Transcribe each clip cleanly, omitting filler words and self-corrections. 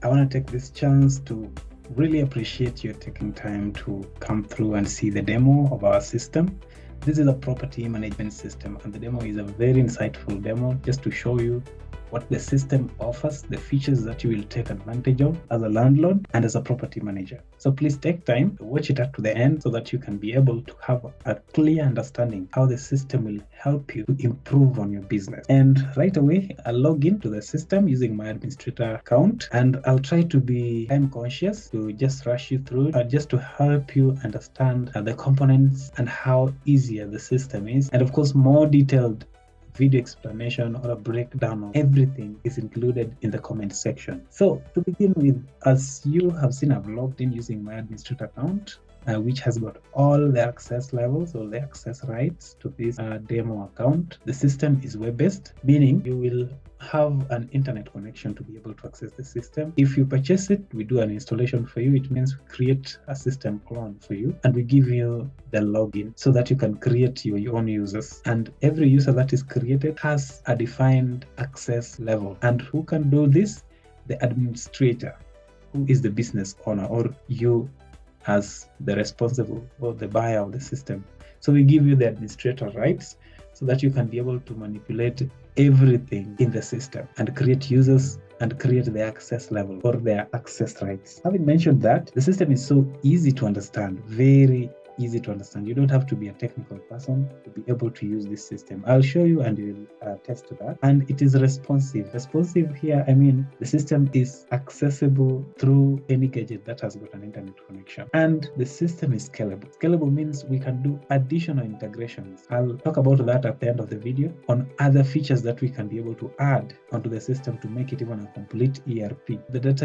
I want to take this chance to really appreciate you taking time to come through and see the demo of our system. This is a property management system, and the demo is a very insightful demo just to show you what the system offers, the features that you will take advantage of as a landlord and as a property manager. So please take time to watch it up to the end so that you can be able to have a clear understanding how the system will help you to improve on your business. And right away, I'll log into the system using my administrator account, and I'll try to be time conscious to just rush you through just to help you understand the components and how easier the system is. And of course, more detailed video explanation or a breakdown of everything is included in the comment section. So to begin with, as you have seen, I've logged in using my administrator account, which has got all the access levels or the access rights to this demo account. The system is web-based, meaning you will have an internet connection to be able to access the system. If you purchase it, we do an installation for you. It means we create a system clone for you, and we give you the login so that you can create your own users. And every user that is created has a defined access level. And who can do this? The administrator, who is the business owner, or you as the responsible or the buyer of the system. So we give you the administrator rights so that you can be able to manipulate everything in the system and create users and create the access level or their access rights. Having mentioned that, the system is so easy to understand, very easy to understand. You don't have to be a technical person to be able to use this system. I'll show you and you will attest to that. And it is responsive. Responsive here, I mean, the system is accessible through any gadget that has got an internet connection. And the system is scalable. Scalable means we can do additional integrations. I'll talk about that at the end of the video on other features that we can be able to add onto the system to make it even a complete ERP.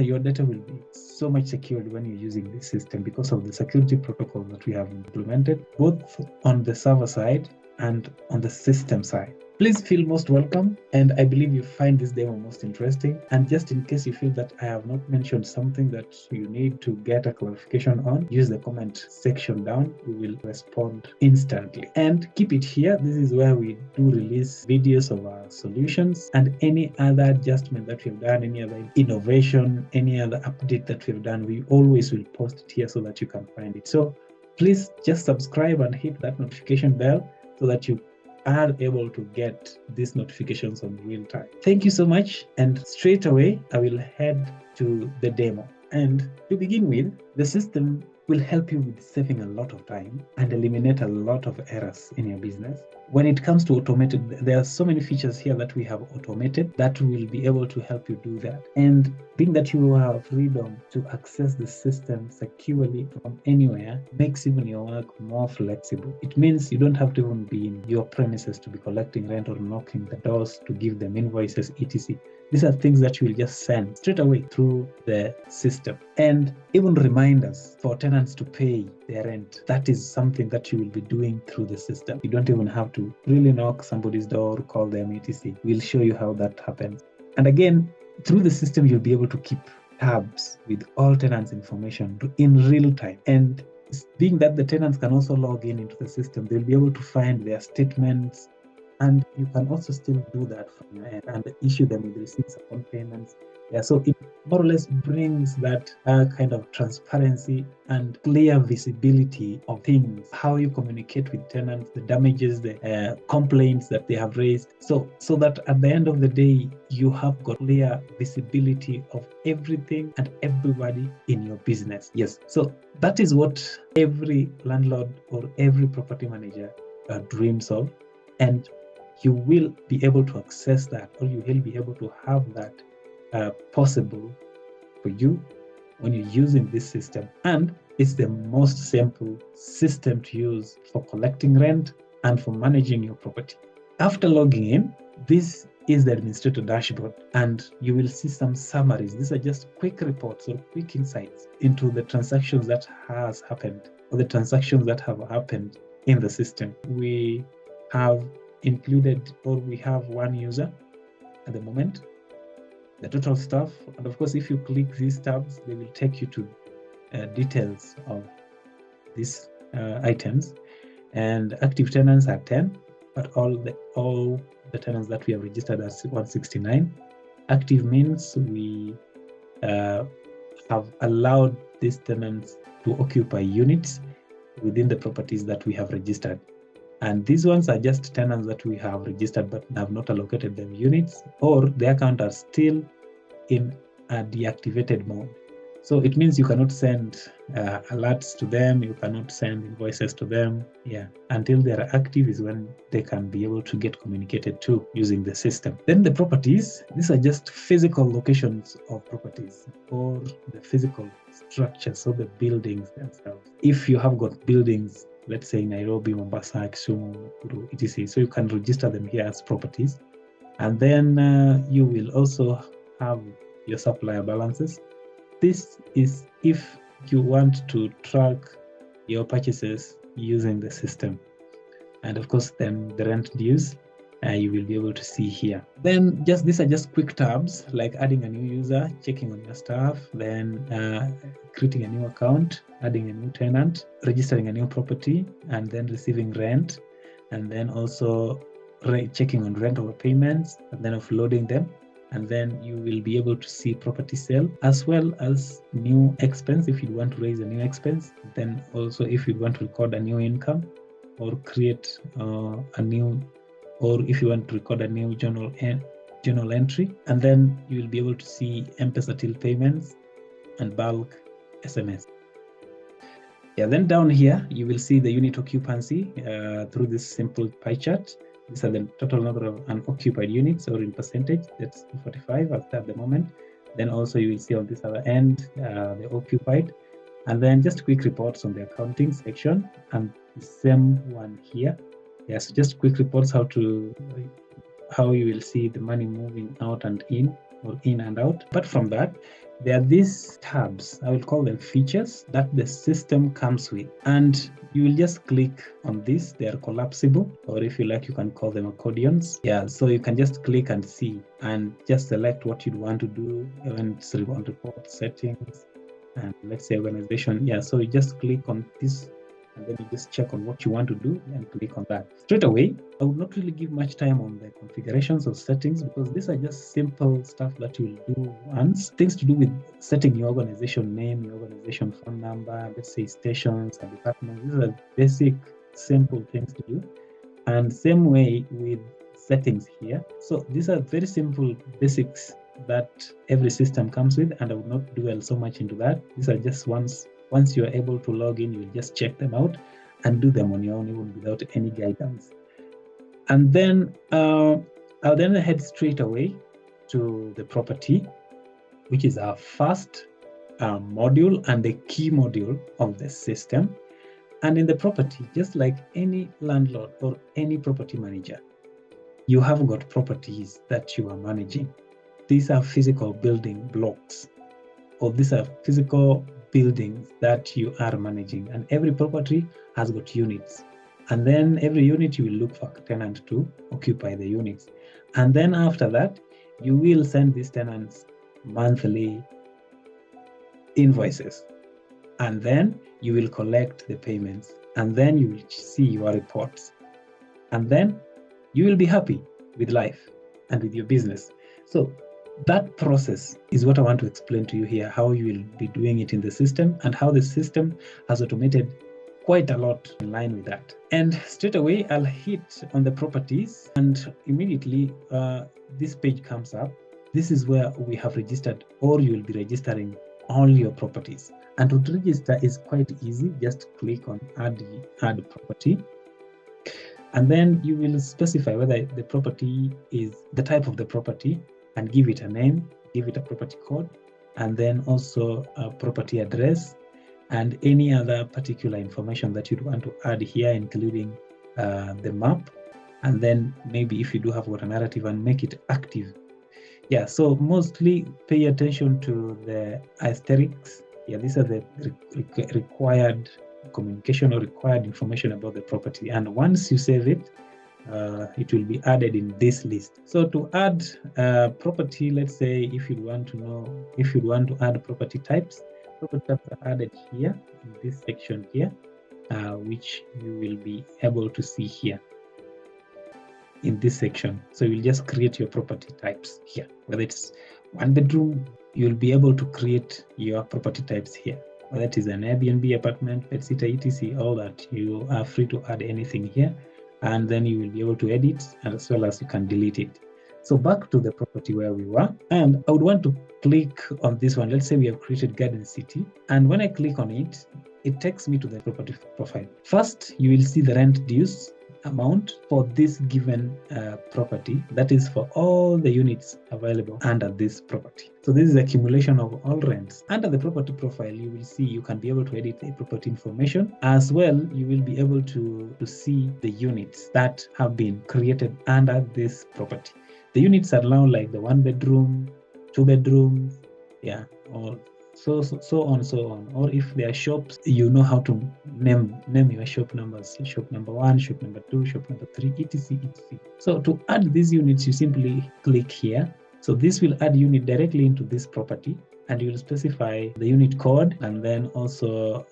Your data will be so much secured when you're using this system because of the security protocol that we have implemented, both on the server side and on the system side. Please feel most welcome, and I believe you find this demo most interesting. And just in case you feel that I have not mentioned something that you need to get a clarification on, use the comment section down. We will respond instantly. And keep it here. This is where we do release videos of our solutions and any other adjustment that we've done, any other innovation, any other update that we've done. We always will post it here so that you can find it. So please just subscribe and hit that notification bell so that you are able to get these notifications on real time. Thank you so much. And straight away, I will head to the demo. And to begin with, the system will help you with saving a lot of time and eliminate a lot of errors in your business. When it comes to automated, there are so many features here that we have automated that will be able to help you do that. And being that you have freedom to access the system securely from anywhere makes even your work more flexible. It means you don't have to even be in your premises to be collecting rent or knocking the doors to give them invoices, etc. These are things that you will just send straight away through the system. And even reminders for tenants to pay their rent. That is something that you will be doing through the system. You don't even have to really knock somebody's door, call them, etc. We'll show you how that happens. And again, through the system, you'll be able to keep tabs with all tenants' information in real time. And being that the tenants can also log into the system, they'll be able to find their statements, and you can also still do that from your end and issue them with receipts upon payments. Yeah, so it more or less brings that kind of transparency and clear visibility of things, how you communicate with tenants, the damages, the complaints that they have raised, so that at the end of the day, you have got clear visibility of everything and everybody in your business. Yes, so that is what every landlord or every property manager dreams of, and you will be able to access that, or you will be able to have that possible for you when you're using this system. And it's the most simple system to use for collecting rent and for managing your property. After logging in, this is the administrator dashboard, and you will see some summaries. These are just quick reports or quick insights into the transactions that has happened or the transactions that have happened in the system. We have included, or we have one user at the moment, the total staff, and of course, if you click these tabs, they will take you to details of these items. And active tenants are 10, but all the tenants that we have registered as 169. Active means we have allowed these tenants to occupy units within the properties that we have registered. And these ones are just tenants that we have registered but have not allocated them units, or their account are still in a deactivated mode. So it means you cannot send alerts to them, you cannot send invoices to them. Yeah, until they are active is when they can be able to get communicated to using the system. Then the properties, these are just physical locations of properties or the physical structures of the buildings themselves. If you have got buildings, let's say Nairobi, Mombasa, Kisumu, Nakuru, etc., so you can register them here as properties. And then you will also have your supplier balances. This is if you want to track your purchases using the system. And of course, then the rent dues, you will be able to see here. Then these are just quick tabs, like adding a new user, checking on your staff, then creating a new account, adding a new tenant, registering a new property, and then receiving rent, and then also checking on rent overpayments, and then offloading them. And then you will be able to see property sale as well as new expense if you want to raise a new expense. Then also if you want to record a new income or create a new, or if you want to record a new journal entry. And then you will be able to see M-Pesa till payments and bulk SMS. Yeah, then down here you will see the unit occupancy through this simple pie chart. These are the total number of unoccupied units, or in percentage, that's 45 at the moment. Then also you will see on this other end, the occupied. And then just quick reports on the accounting section, and the same one here. Yes, just quick reports how you will see the money moving out and in, or in and out. But from that, there are these tabs, I will call them features, that the system comes with. And you will just click on this. They are collapsible, or if you like, you can call them accordions. Yeah, so you can just click and see, and just select what you'd want to do, and on report settings, and let's say organization. Yeah, so you just click on this, and then you just check on what you want to do and click on that. Straight away, I would not really give much time on the configurations or settings, because these are just simple stuff that you'll do once. Things to do with setting your organization name, your organization phone number, let's say stations and departments. These are basic, simple things to do. And same way with settings here. So these are very simple basics that every system comes with, and I would not dwell so much into that. These are just once you are able to log in, you will just check them out and do them on your own, even without any guidance. And then I'll then head straight away to the property, which is our first module and the key module of the system. And in the property, just like any landlord or any property manager, you have got properties that you are managing. These are physical building blocks, or these are physical buildings that you are managing, and every property has got units. And then every unit you will look for a tenant to occupy the units. And then after that, you will send these tenants monthly invoices. And then you will collect the payments. And then you will see your reports. And then you will be happy with life and with your business. So that process is what I want to explain to you here, how you will be doing it in the system, and how the system has automated quite a lot in line with that. And straight away, I'll hit on the properties, and immediately this page comes up. This is where we have registered, or you will be registering all your properties. And to register is quite easy. Just click on add property. And then you will specify whether the property is the type of the property, and give it a name, give it a property code, and then also a property address, and any other particular information that you'd want to add here, including the map. And then maybe if you do have got a narrative, and make it active. Yeah, so mostly pay attention to the asterisks. Yeah, these are the required communication or required information about the property. And once you save it, it will be added in this list. So to add property, let's say if you want to add property types are added here in this section here, which you will be able to see here in this section. So you'll just create your property types here, whether it's 1 bedroom, you'll be able to create your property types here. Whether it is an Airbnb, apartment, pet sitter, etc., all that, you are free to add anything here, and then you will be able to edit, and as well as you can delete it. So back to the property where we were, and I would want to click on this one. Let's say we have created Garden City, and when I click on it, it takes me to the property profile. First, you will see the rent dues amount for this given property, that is for all the units available under this property. So this is accumulation of all rents. Under the property profile, you will see you can be able to edit the property information. As well, you will be able to see the units that have been created under this property. The units are now like the 1 bedroom, 2 bedrooms, yeah, or so on. Or if they are shops, you know how to name your shop numbers: shop number 1, shop number 2, shop number 3, etc. So to add these units, you simply click here. So this will add unit directly into this property, and you will specify the unit code, and then also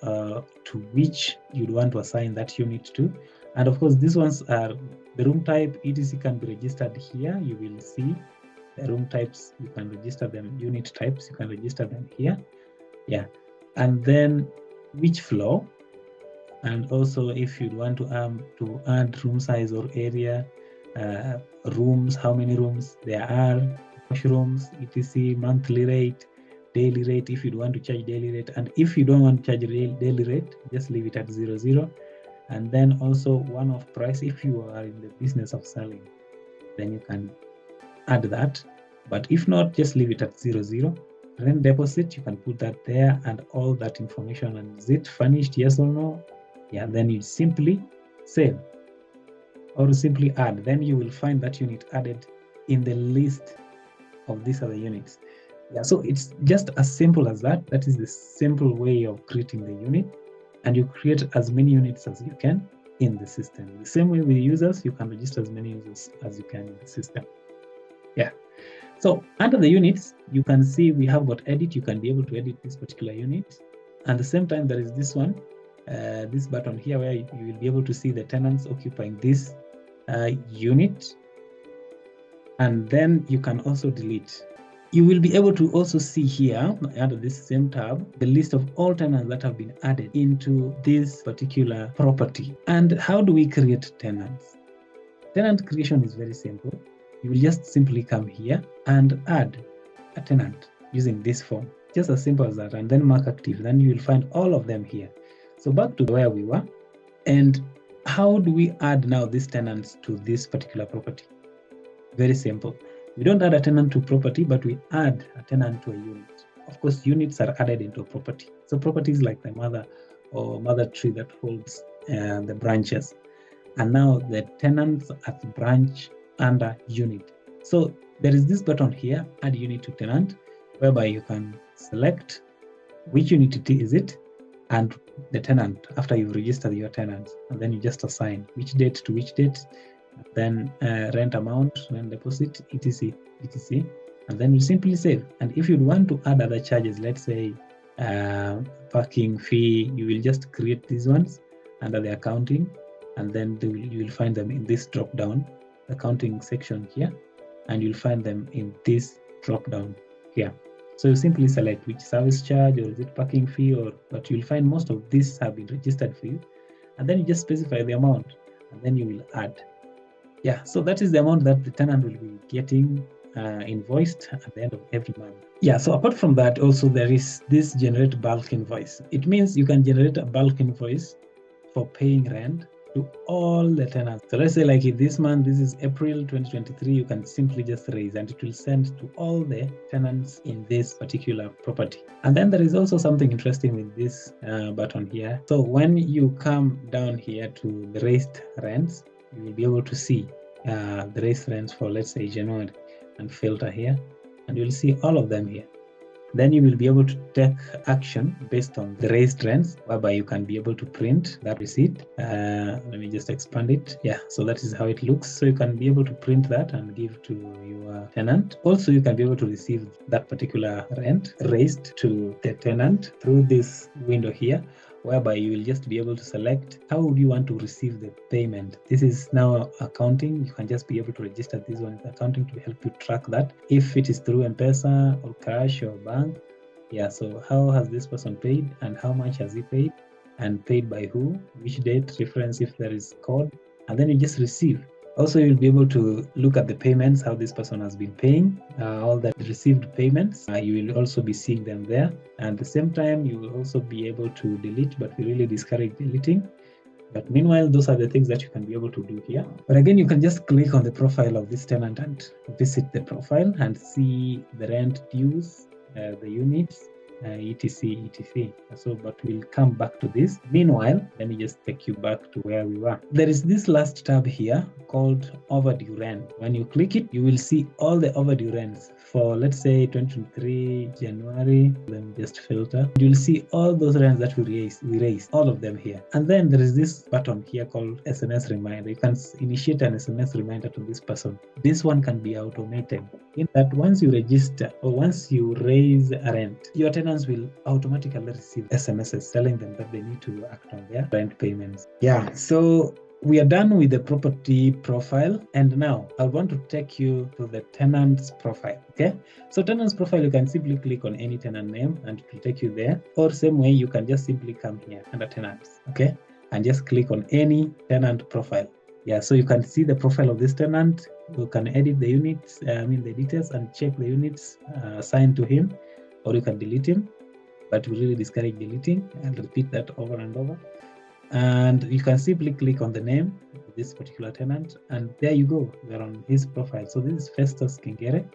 to which you'd want to assign that unit to. And of course, these ones are the room type, etc. can be registered here. You will see the room types, you can register them. Unit types, you can register them here. Yeah, and then which floor, and also if you want to add room size or area, rooms, how many rooms there are, washrooms, etc., monthly rate, daily rate, if you want to charge daily rate, and if you don't want to charge daily rate, just leave it at 00. And then also one-off price. If you are in the business of selling, then you can add that, but if not, just leave it at 00. Rent deposit, you can put that there, and all that information. And is it furnished, yes or no? Yeah, then you simply save or simply add. Then you will find that unit added in the list of these other units. Yeah, so it's just as simple as that. That is the simple way of creating the unit, and you create as many units as you can in the system. The same way with users, you can register as many users as you can in the system. Yeah. So under the units, you can see we have got edit. You can be able to edit this particular unit. And at the same time, there is this one, this button here, where you will be able to see the tenants occupying this unit. And then you can also delete. You will be able to also see here under this same tab the list of all tenants that have been added into this particular property. And how do we create tenants? Tenant creation is very simple. You will just simply come here and add a tenant using this form. Just as simple as that, and then mark active. Then you will find all of them here. So back to where we were. And how do we add now these tenants to this particular property? Very simple. We don't add a tenant to property, but we add a tenant to a unit. Of course, units are added into a property. So property is like the mother tree that holds the branches. And now the tenants at the branch under unit. So there is this button here, add unit to tenant, whereby you can select which unit is it, and the tenant after you've registered your tenants, and then you just assign which date to which date, then rent amount, rent deposit, etc., and then you simply save. And if you want to add other charges, let's say parking fee, you will just create these ones under the accounting, and then you will find them in this drop down accounting section here, and you'll find them in this drop down here. So you simply select which service charge, or is it parking fee, but you'll find most of these have been registered for you, and then you just specify the amount, and then you will add. Yeah, so that is the amount that the tenant will be getting invoiced at the end of every month. Yeah, so apart from that, also there is this generate bulk invoice. It means you can generate a bulk invoice for paying rent to all the tenants. So let's say like this month, this is April 2023, you can simply just raise, and it will send to all the tenants in this particular property. And then there is also something interesting with this button here. So when you come down here to the raised rents, you will be able to see the raised rents for, let's say, January, and filter here, and you'll see all of them here. Then you will be able to take action based on the raised rents, whereby you can be able to print that receipt. Let me just expand it. Yeah, so that is how it looks. So you can be able to print that and give to your tenant. Also, you can be able to receive that particular rent raised to the tenant through this window here. whereby you will just be able to select how would you want to receive the payment. This is now accounting. You can just be able to register this one as accounting to help you track that. If it is through M-Pesa or cash or bank, yeah, so how has this person paid and how much has he paid and paid by who, which date, reference if there is code, and then you just receive. Also, you'll be able to look at the payments, how this person has been paying, all the received payments. You will also be seeing them there. And at the same time, you will also be able to delete, but we really discourage deleting. But meanwhile, those are the things that you can be able to do here. But again, you can just click on the profile of this tenant and visit the profile and see the rent dues, the units, etc. So, but we'll come back to this. Meanwhile, let me just take you back to where we were. There is this last tab here called overdue rent. When you click it, you will see all the overdue rents for, let's say, 2023 January. Let me just filter. You'll see all those rents that we raised, all of them here. And then there is this button here called SMS reminder. You can initiate an SMS reminder to this person. This one can be automated in that once you register or once you raise a rent, your tenants will automatically receive SMSs telling them that they need to act on their rent payments. Yeah, so we are done with the property profile, and now I want to take you to the tenant's profile. Okay, so tenant's profile, you can simply click on any tenant name and it will take you there, or same way you can just simply come here under tenants, okay, and just click on any tenant profile. Yeah, so you can see the profile of this tenant. You can edit the units, the details, and check the units assigned to him, or you can delete him, but we really discourage deleting and repeat that over and over. And you can simply click on the name of this particular tenant, and there you go, we're on his profile. So this is Festus Kengere,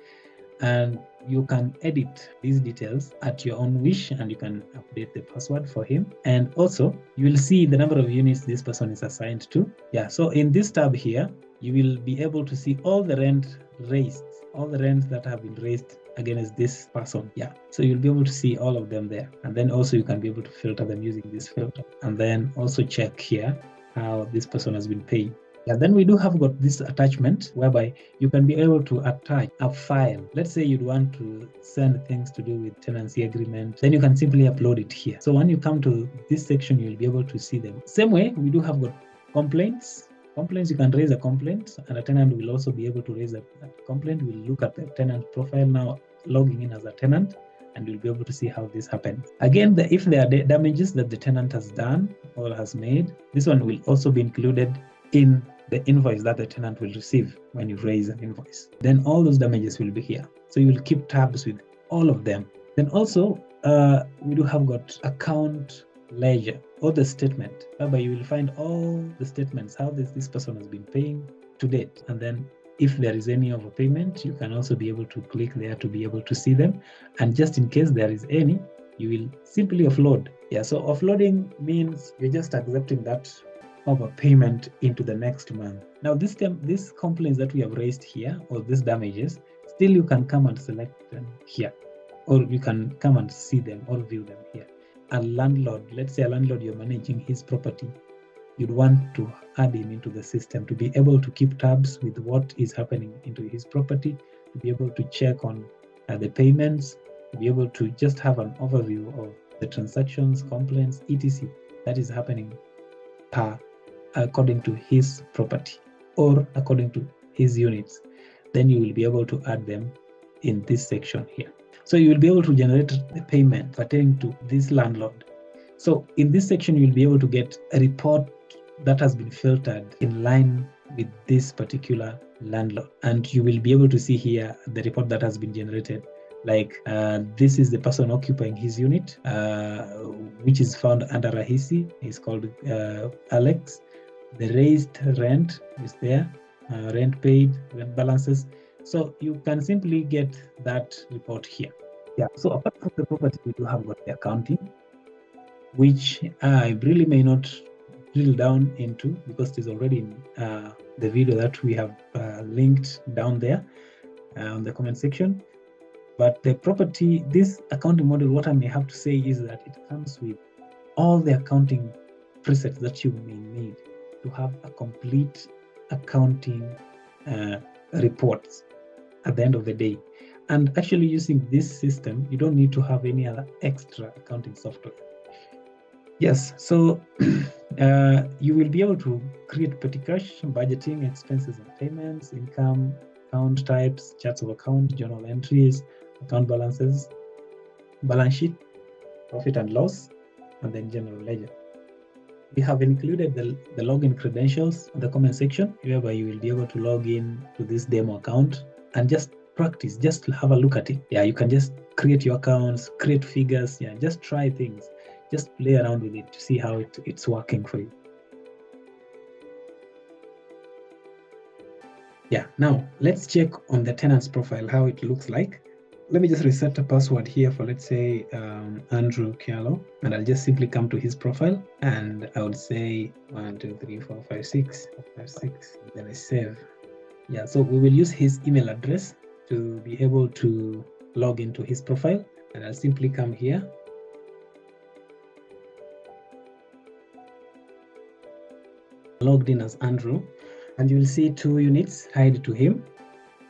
and you can edit these details at your own wish, and you can update the password for him. And also you will see the number of units this person is assigned to. Yeah, so in this tab here, you will be able to see all the rent raised, all the rents that have been raised against this person. Yeah, so you'll be able to see all of them there. And then also you can be able to filter them using this filter, and then also check here how this person has been paid. Yeah, then we do have got this attachment whereby you can be able to attach a file. Let's say you'd want to send things to do with tenancy agreement, then you can simply upload it here. So when you come to this section, you'll be able to see them. Same way, we do have got complaints. Complaints, you can raise a complaint, and a tenant will also be able to raise a complaint. We'll look at the tenant profile now, logging in as a tenant, and you'll be able to see how this happens. Again, if there are damages that the tenant has done or has made, this one will also be included in the invoice that the tenant will receive when you raise an invoice. Then all those damages will be here. So you will keep tabs with all of them. Then also, we do have got account ledger or the statement, whereby you will find all the statements, how this person has been paying to date. And then if there is any overpayment, you can also be able to click there to be able to see them. And just in case there is any, you will simply offload. Yeah, so offloading means you're just accepting that overpayment into the next month. Now these complaints that we have raised here, or these damages, still you can come and select them here, or you can come and see them or view them here. A landlord, let's say a landlord, you're managing his property, you'd want to add him into the system to be able to keep tabs with what is happening into his property, to be able to check on the payments, to be able to just have an overview of the transactions, complaints, etc. that is happening according to his property or according to his units. Then you will be able to add them in this section here. So you will be able to generate the payment pertaining to this landlord. So in this section, you'll be able to get a report that has been filtered in line with this particular landlord. And you will be able to see here the report that has been generated. Like this is the person occupying his unit, which is found under Rahisi. He's called Alex. The raised rent is there, rent paid, rent balances. So you can simply get that report here. Yeah, so apart from the property, we do have got the accounting, which I really may not drill down into because it is already in the video that we have linked down there on the comment section. But the property, this accounting model, what I may have to say is that it comes with all the accounting presets that you may need to have a complete accounting reports at the end of the day. And actually using this system, you don't need to have any other extra accounting software. Yes, so you will be able to create petty cash, budgeting, expenses and payments, income, account types, charts of account, journal entries, account balances, balance sheet, profit and loss, and then general ledger. We have included the login credentials in the comment section, whereby you will be able to log in to this demo account and just practice, just have a look at it. Yeah, you can just create your accounts, create figures, yeah, just try things, just play around with it to see how it's working for you. Yeah, now let's check on the tenant's profile, how it looks like. Let me just reset a password here for, let's say, Andrew Kialo, and I'll just simply come to his profile and I would say 1, 2, 3, 4, 5, 6, 5, 6, then I save. Yeah, so we will use his email address to be able to log into his profile, and I'll simply come here. Logged in as Andrew, and you will see 2 units tied to him.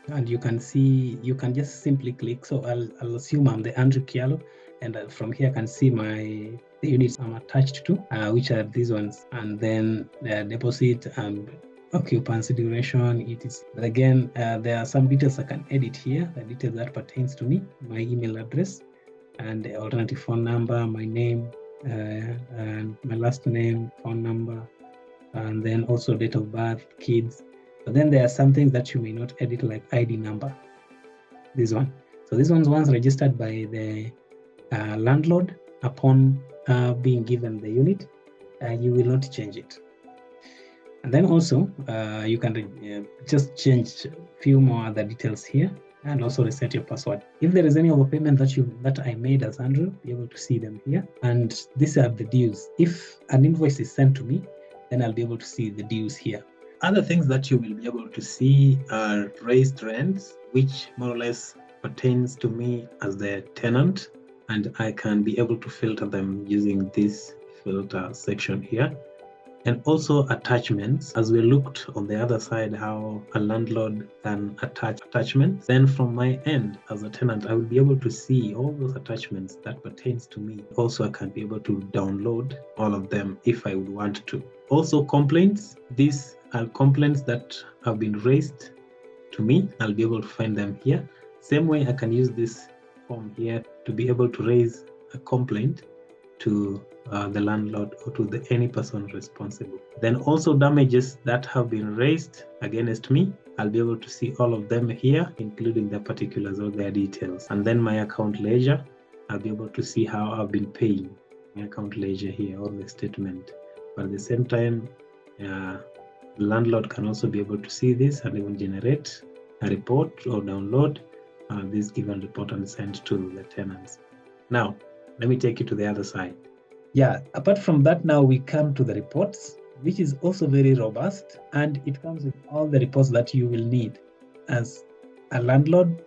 And you can see, you can just simply click. So I'll assume I'm the Andrew Kialo, and from here I can see the units I'm attached to, which are these ones, and then deposit and occupancy duration, etc. But again, there are some details I can edit here, the details that pertains to me, my email address, and the alternative phone number, my name, and my last name, phone number, and then also date of birth, kids. But then there are some things that you may not edit, like ID number, this one. So this one's once registered by the landlord upon being given the unit, you will not change it. And then also you can just change a few more other details here, and also reset your password. If there is any overpayment that I made as Andrew, be able to see them here. And these are the dues. If an invoice is sent to me, then I'll be able to see the dues here. Other things that you will be able to see are raised rents, which more or less pertains to me as the tenant, and I can be able to filter them using this filter section here. And also attachments, as we looked on the other side how a landlord can attach attachments. Then from my end as a tenant, I will be able to see all those attachments that pertains to me. Also, I can be able to download all of them if I would want to. Also complaints, these are complaints that have been raised to me. I'll be able to find them here. Same way I can use this form here to be able to raise a complaint to the landlord or to any person responsible. Then also damages that have been raised against me, I'll be able to see all of them here, including the particulars or their details. And then my account ledger, I'll be able to see how I've been paying. My account ledger here, or the statement. But at the same time, the landlord can also be able to see this and even generate a report or download this given report and send to the tenants. Now, let me take you to the other side. Yeah, apart from that, now we come to the reports, which is also very robust, and it comes with all the reports that you will need as a landlord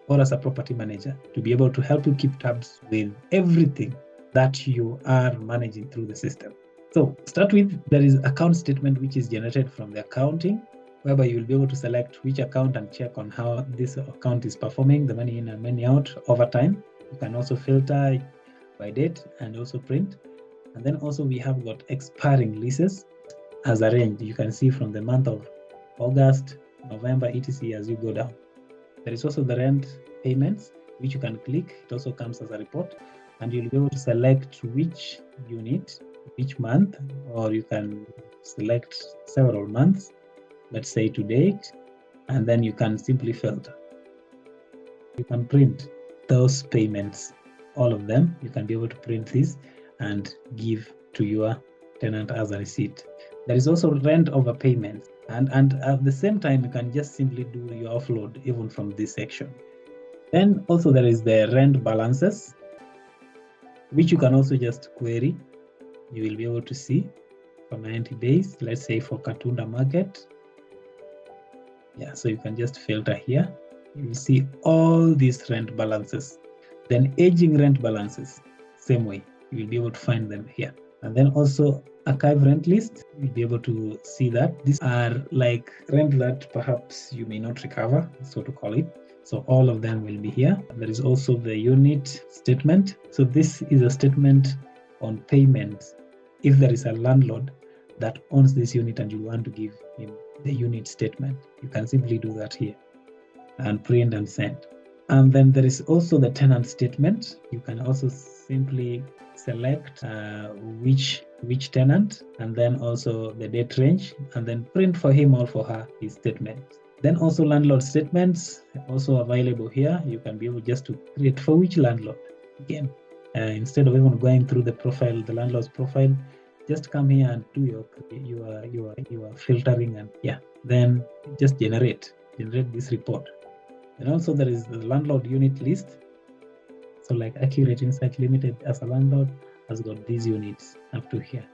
or as a property manager to be able to help you keep tabs with everything that you are managing through the system. So start with, there is account statement, which is generated from the accounting, whereby you will be able to select which account and check on how this account is performing, the money in and money out over time. You can also filter by date and also print. And then also we have got expiring leases as arranged. You can see from the month of August, November, etc. as you go down. There is also the rent payments, which you can click. It also comes as a report, and you'll be able to select which unit, which month, or you can select several months, let's say to date, and then you can simply filter. You can print those payments, all of them. You can be able to print this and give to your tenant as a receipt. There is also rent overpayments, and at the same time, you can just simply do your offload even from this section. Then also there is the rent balances, which you can also just query. You will be able to see for 90 days, let's say for Katunda Market. Yeah, so you can just filter here. You will see all these rent balances. Then aging rent balances, same way, you will be able to find them here. And then also archive rent list, you'll be able to see that these are like rent that perhaps you may not recover, so to call it. So all of them will be here. There is also the unit statement. So this is a statement on payments. If there is a landlord that owns this unit and you want to give him the unit statement, you can simply do that here and print and send. And then there is also the tenant statement. You can also simply select which tenant, and then also the date range, and then print for him or for her his statement. Then also landlord statements also available here. You can be able just to create for which landlord. Again, instead of even going through the profile, the landlord's profile, just come here and do your filtering, and then just generate this report. And also there is the landlord unit list. So like Accurate Insight Limited as a landlord has got these units up to here.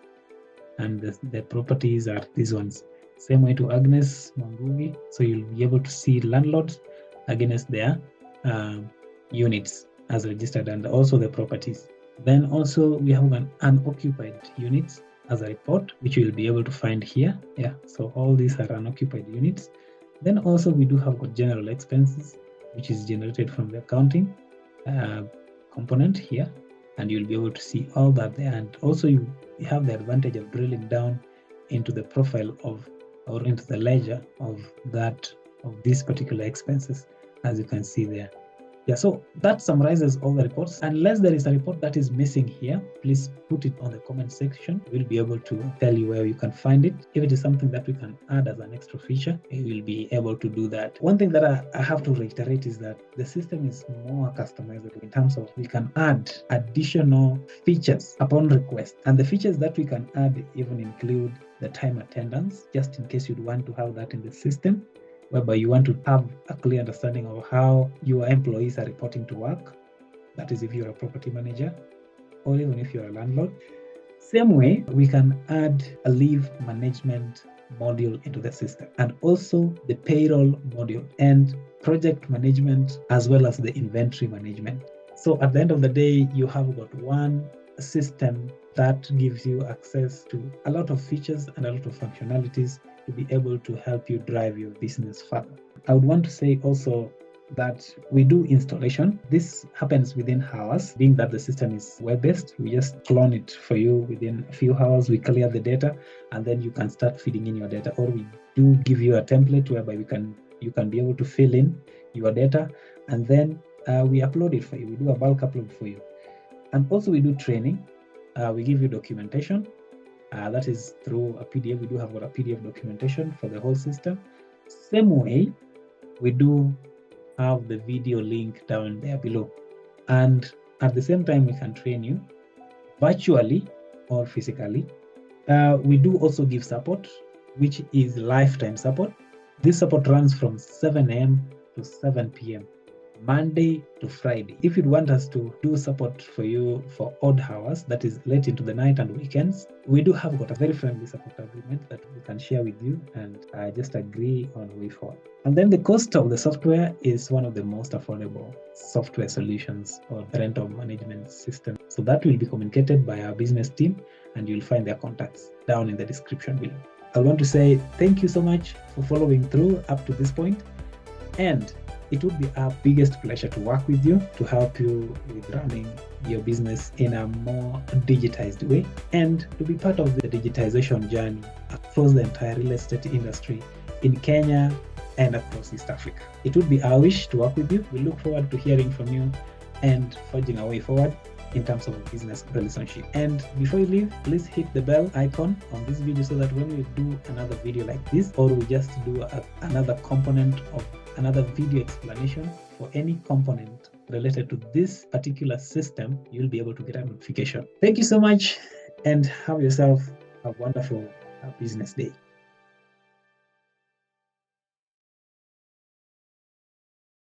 And the properties are these ones. Same way to Agnes Manguvi. So you'll be able to see landlords against their units as registered, and also the properties. Then also we have an unoccupied units as a report, which you'll be able to find here. So all these are unoccupied units. Then also we do have got general expenses, which is generated from the accounting component here, and you'll be able to see all that there. And also you have the advantage of drilling down into the profile of, or into the ledger of these particular expenses, as you can see there. So that summarizes all the reports. Unless there is a report that is missing here, please put it on the comment section. We'll be able to tell you where you can find it. If it is something that we can add as an extra feature, we will be able to do that. One thing that I have to reiterate is that the system is more customizable in terms of we can add additional features upon request. And the features that we can add even include the time attendance, just in case you'd want to have that in the system, whereby you want to have a clear understanding of how your employees are reporting to work. That is if you're a property manager or even if you're a landlord. Same way, we can add a leave management module into the system, and also the payroll module and project management, as well as the inventory management. So at the end of the day, you have got one system that gives you access to a lot of features and a lot of functionalities to be able to help you drive your business further. I would want to say also that we do installation. This happens within hours, being that the system is web-based. We just clone it for you within a few hours. We clear the data, and then you can start feeding in your data, or we do give you a template whereby you can be able to fill in your data, and then we upload it for you. We do a bulk upload for you. And also we do training. We give you documentation. That is through a PDF. We do have a PDF documentation for the whole system. Same way, we do have the video link down there below. And at the same time, we can train you virtually or physically. We do also give support, which is lifetime support. This support runs from 7 a.m. to 7 p.m. Monday to Friday. If you'd want us to do support for you for odd hours, that is late into the night and weekends, we do have got a very friendly support agreement that we can share with you, and just agree on way forward. And then the cost of the software is one of the most affordable software solutions or rental management system. So that will be communicated by our business team, and you'll find their contacts down in the description below. I want to say thank you so much for following through up to this point, and it would be our biggest pleasure to work with you to help you with running your business in a more digitized way, and to be part of the digitization journey across the entire real estate industry in Kenya and across East Africa. It would be our wish to work with you. We look forward to hearing from you and forging our way forward in terms of a business relationship. And before you leave, please hit the bell icon on this video so that when we do another video like this, or we just do another component of another video explanation for any component related to this particular system, you'll be able to get a notification. Thank you so much, and have yourself a wonderful business day.